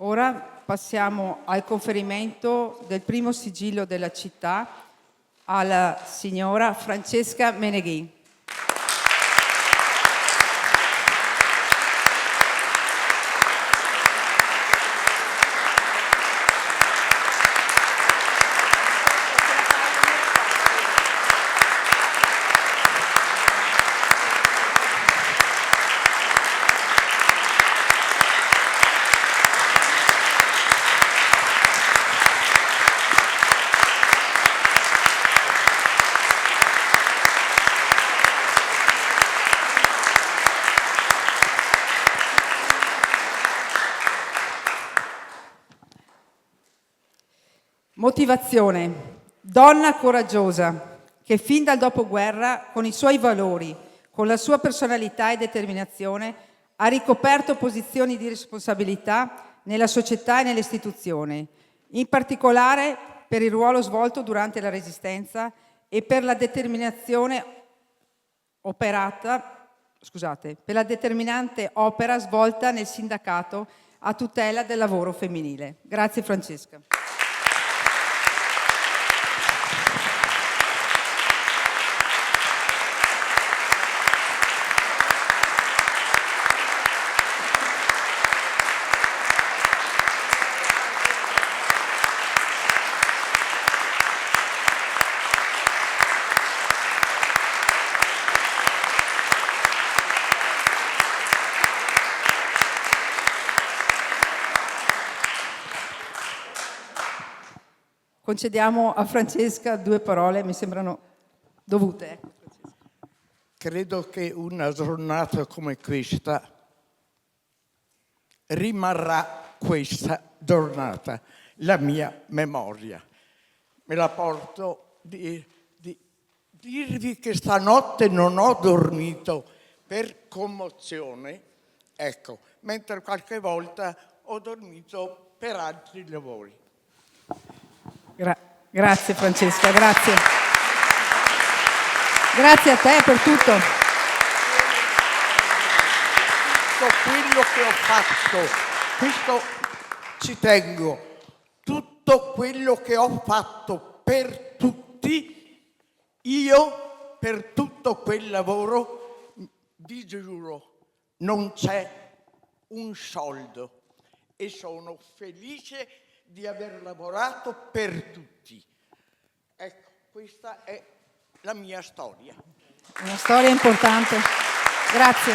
Ora passiamo al conferimento del primo sigillo della città alla signora Francesca Meneghin. Motivazione. Donna coraggiosa, che fin dal dopoguerra, con i suoi valori, con la sua personalità e determinazione, ha ricoperto posizioni di responsabilità nella società e nelle istituzioni, in particolare per il ruolo svolto durante la Resistenza e per la determinante opera svolta nel sindacato a tutela del lavoro femminile. Grazie Francesca. Concediamo a Francesca 2 parole, mi sembrano dovute. Credo che una giornata come questa rimarrà questa giornata, la mia memoria. Me la porto di dirvi che stanotte non ho dormito per commozione, ecco, mentre qualche volta ho dormito per altri lavori. Grazie Francesca, grazie. Grazie a te per tutto. Tutto quello che ho fatto, questo ci tengo, tutto quello che ho fatto per tutti, io per tutto quel lavoro, vi giuro, non c'è un soldo e sono felice di aver lavorato per tutti. Ecco, questa è la mia storia. Una storia importante. Grazie.